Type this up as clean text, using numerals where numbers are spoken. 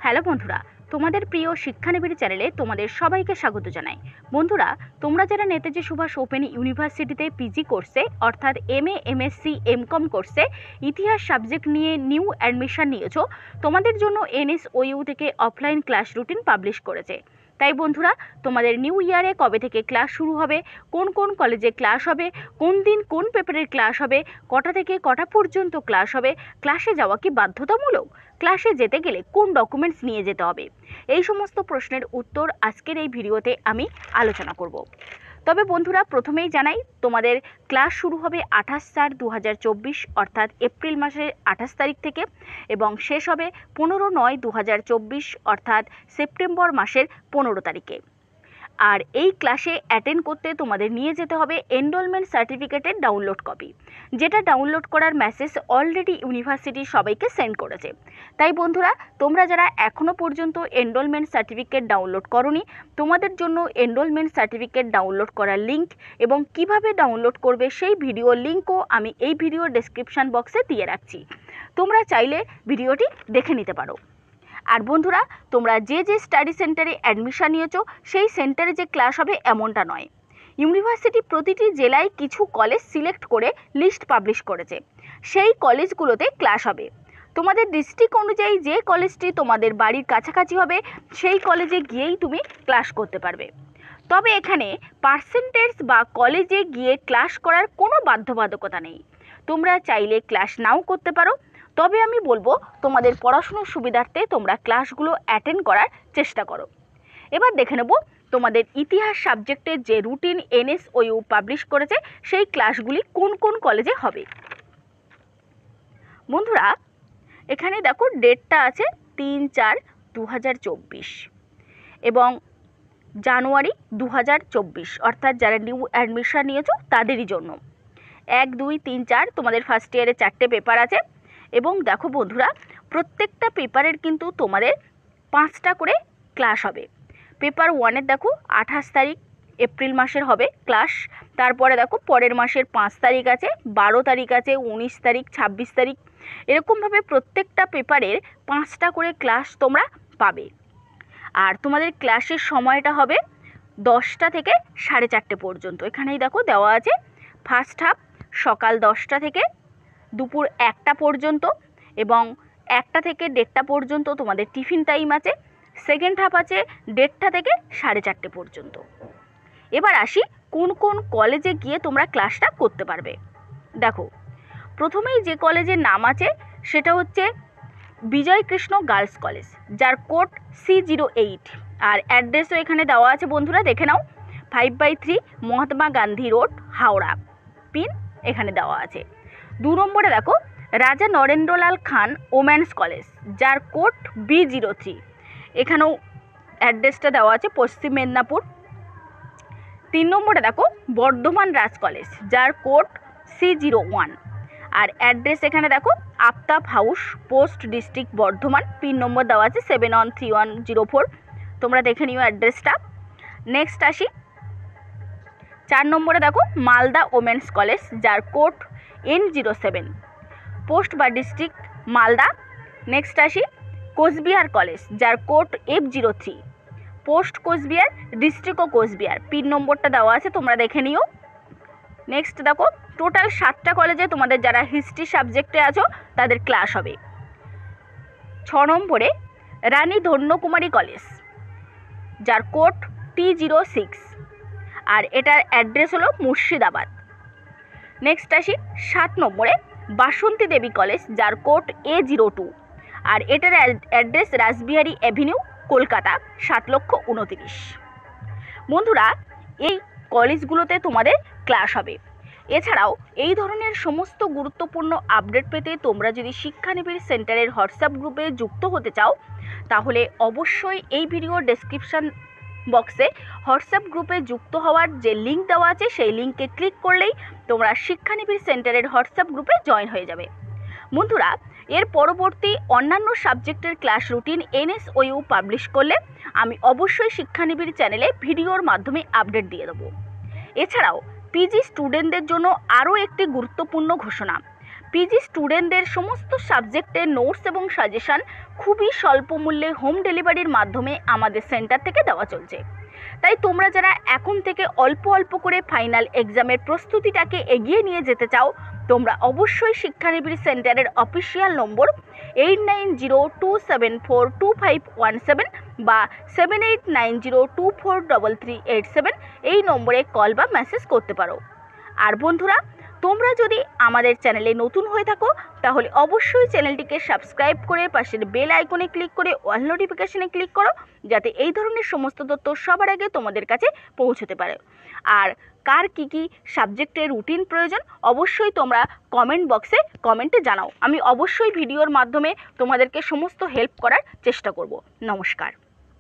Hello বন্ধুরা, তোমাদের প্রিয় শিক্ষানিবিড় চ্যানেলে তোমাদের সবাইকে স্বাগত জানাই। বন্ধুরা, তোমরা যারা নেতাজি সুভাষ ওপেন ইউনিভার্সিটিতে পিজি কোর্সে অর্থাৎ এমএ, এমএসসি, এমকম কোর্সে ইতিহাস সাবজেক্ট নিয়ে নিউ অ্যাডমিশন নিয়েছো, তোমাদের জন্য এনএসওইউ থেকে অফলাইন ক্লাস রুটিন পাবলিশ করেছে। তাই বন্ধুরা, তোমাদের নিউ ইয়ারে কবে থেকে ক্লাস শুরু হবে, কোন কোন কলেজে ক্লাস হবে, কোন দিন কোন পেপারের ক্লাস হবে, কটা থেকে কটা পর্যন্ত ক্লাস হবে, ক্লাসে যাওয়া কি বাধ্যতামূলক, ক্লাসে যেতে গেলে কোন ডকুমেন্টস নিয়ে যেতে হবে, এই সমস্ত প্রশ্নের উত্তর আজকের এই ভিডিওতে আমি আলোচনা করব। তবে বন্ধুরা, প্রথমেই জানাই তোমাদের ক্লাস শুরু হবে 28/4/2024 অর্থাৎ এপ্রিল মাসের 28 তারিখ থেকে এবং শেষ হবে 15/9/2024 অর্থাৎ সেপ্টেম্বর মাসের 15 তারিখে। আর এই ক্লাসে অ্যাটেন্ড করতে তোমাদের নিয়ে যেতে হবে এনরোলমেন্ট সার্টিফিকেটের ডাউনলোড কপি, যেটা ডাউনলোড করার মেসেজ অলরেডি ইউনিভার্সিটি সবাইকে সেন্ড করেছে। তাই বন্ধুরা, তোমরা যারা এখনও পর্যন্ত এনরোলমেন্ট সার্টিফিকেট ডাউনলোড করোনি, তোমাদের জন্য এনরোলমেন্ট সার্টিফিকেট ডাউনলোড করার লিঙ্ক এবং কিভাবে ডাউনলোড করবে সেই ভিডিও লিঙ্কও আমি এই ভিডিওর ডেসক্রিপশান বক্সে দিয়ে রাখছি। তোমরা চাইলে ভিডিওটি দেখে নিতে পারো। আর বন্ধুরা, তোমরা যে যে স্টাডি সেন্টারে অ্যাডমিশন নিয়েছো সেই সেন্টারে যে ক্লাস হবে এমনটা নয়। ইউনিভার্সিটি প্রতিটি জেলায় কিছু কলেজ সিলেক্ট করে লিস্ট পাবলিশ করেছে, সেই কলেজগুলোতে ক্লাস হবে। তোমাদের ডিস্ট্রিক্ট অনুযায়ী যে কলেজটি তোমাদের বাড়ির কাছাকাছি হবে সেই কলেজে গিয়েই তুমি ক্লাস করতে পারবে। তবে এখানে পার্সেন্টেজ বা কলেজে গিয়ে ক্লাস করার কোনো বাধ্যবাধকতা নেই। তোমরা চাইলে ক্লাস নাও করতে পারো, তবে আমি বলবো তোমাদের পড়াশুনোর সুবিধার্থে তোমরা ক্লাসগুলো অ্যাটেন্ড করার চেষ্টা করো। এবার দেখে নেব তোমাদের ইতিহাস সাবজেক্টের যে রুটিন এনএসওইউ পাবলিশ করেছে সেই ক্লাসগুলি কোন কোন কলেজে হবে। বন্ধুরা, এখানে দেখো ডেটটা আছে 3/4/2024 এবং জানুয়ারি 2024 অর্থাৎ যারা নিউ অ্যাডমিশন নিয়েছো তাদেরই জন্য। 1, 2, 3, 4 তোমাদের ফার্স্ট ইয়ারে 4টে পেপার আছে এবং দেখো বন্ধুরা, প্রত্যেকটা পেপারের কিন্তু তোমাদের 5টা করে ক্লাস হবে। পেপার 1-এর দেখো 28 তারিখ এপ্রিল মাসের হবে ক্লাস, তারপরে দেখো পরের মাসের 5 তারিখ আছে, 12 তারিখ আছে, 19 তারিখ, 26 তারিখ, এরকমভাবে প্রত্যেকটা পেপারের 5টা করে ক্লাস তোমরা পাবে। আর তোমাদের ক্লাসের সময়টা হবে 10টা থেকে 4:30 পর্যন্ত। এখানেই দেখো দেওয়া আছে, ফার্স্ট হাফ সকাল 10টা থেকে দুপুর 1টা পর্যন্ত এবং 1টা থেকে 1:30 পর্যন্ত তোমাদের টিফিন টাইম আছে। সেকেন্ড হাফ আছে 1:30টা থেকে 4:30 পর্যন্ত। এবার আসি কোন কোন কলেজে গিয়ে তোমরা ক্লাসটা করতে পারবে। দেখো, প্রথমেই যে কলেজের নাম আছে সেটা হচ্ছে বিজয়কৃষ্ণ গার্লস কলেজ, যার কোড C08 আর অ্যাড্রেসও এখানে দেওয়া আছে। বন্ধুরা দেখে নাও, 5/3 মহাত্মা গান্ধী রোড, হাওড়া, পিন এখানে দেওয়া আছে। 2 নম্বরে দেখো রাজা নরেন্দ্রলাল খান ওমেন্স কলেজ, যার কোড B03, এখানেও অ্যাড্রেসটা দেওয়া আছে, পশ্চিম মেদিনীপুর। 3 নম্বরে দেখো বর্ধমান রাজ কলেজ, যার কোড C01 আর অ্যাড্রেস এখানে দেখো Aftab house, post district Bardhaman, pin number দেওয়া আছে 713104, তোমরা দেখে নিও অ্যাড্রেসটা। নেক্সট আসি 4 নম্বরে দেখো মালদা ওমেন্স কলেজ, যার কোড N07, পোস্ট বা ডিস্ট্রিক্ট মালদা। নেক্সট আসি কোচবিহার কলেজ, যার কোড F03, পোস্ট কোচবিহার, ডিস্ট্রিক্টও কোচবিহার, পিন নম্বরটা দেওয়া আছে, তোমরা দেখে নিও। নেক্সট দেখো টোটাল 7টা কলেজে তোমাদের যারা হিস্ট্রি সাবজেক্টে আছো তাদের ক্লাস হবে। 6 নম্বরে রানী ধন্যকুমারী কলেজ, যার কোড T06 আর এটার অ্যাড্রেস হলো মুর্শিদাবাদ। নেক্সট আসি 7 নম্বরে বাসন্তী দেবী কলেজ, যার কোড A02 আর এটার অ্যাড্রেস রাসবিহারী অ্যাভিনিউ, কলকাতা, 7,29,000। বন্ধুরা, এই কলেজগুলোতে তোমাদের ক্লাস হবে। এছাড়াও এই ধরনের সমস্ত গুরুত্বপূর্ণ আপডেট পেতে তোমরা যদি শিক্ষানিবিড় সেন্টারের হোয়াটসঅ্যাপ গ্রুপে যুক্ত হতে চাও, তাহলে অবশ্যই এই ভিডিওর ডেসক্রিপশান বক্সে হোয়াটসঅ্যাপ গ্রুপে যুক্ত হওয়ার যে লিঙ্ক দেওয়া আছে সেই লিঙ্কে ক্লিক করলেই তোমরা শিক্ষানিবিড় সেন্টারের হোয়াটসঅ্যাপ গ্রুপে জয়েন হয়ে যাবে। বন্ধুরা, এর পরবর্তী অন্যান্য সাবজেক্টের ক্লাস রুটিন এনএসওইউ পাবলিশ করলে আমি অবশ্যই শিক্ষানিবিড় চ্যানেলে ভিডিওর মাধ্যমে আপডেট দিয়ে দেবো। এছাড়াও পিজি স্টুডেন্টদের জন্য আরও একটি গুরুত্বপূর্ণ ঘোষণা, পিজি স্টুডেন্টদের সমস্ত সাবজেক্টের নোটস এবং সাজেশান খুবই স্বল্প মূল্যে হোম ডেলিভারির মাধ্যমে আমাদের সেন্টার থেকে দেওয়া চলছে। তাই তোমরা যারা এখন থেকে অল্প অল্প করে ফাইনাল এক্সামের প্রস্তুতিটাকে এগিয়ে নিয়ে যেতে চাও, তোমরা অবশ্যই শিক্ষানিবিড় সেন্টারের অফিসিয়াল নম্বর 8902742517 বা 7890243387 এই নম্বরে কল বা মেসেজ করতে পারো। আর বন্ধুরা, তোমরা যদি আমাদের চ্যানেলে নতুন হয়ে থাকো তাহলে অবশ্যই চ্যানেলটিকে সাবস্ক্রাইব করে পাশের বেল আইকনে ক্লিক করে অল নোটিফিকেশনে ক্লিক করো, যাতে এই ধরনের সমস্ত তথ্য সবার আগে তোমাদের কাছে পৌঁছতে পারে। আর কার কী কী সাবজেক্টের রুটিন প্রয়োজন অবশ্যই তোমরা কমেন্ট বক্সে কমেন্টে জানাও। আমি অবশ্যই ভিডিওর মাধ্যমে তোমাদেরকে সমস্ত হেল্প করার চেষ্টা করব। নমস্কার।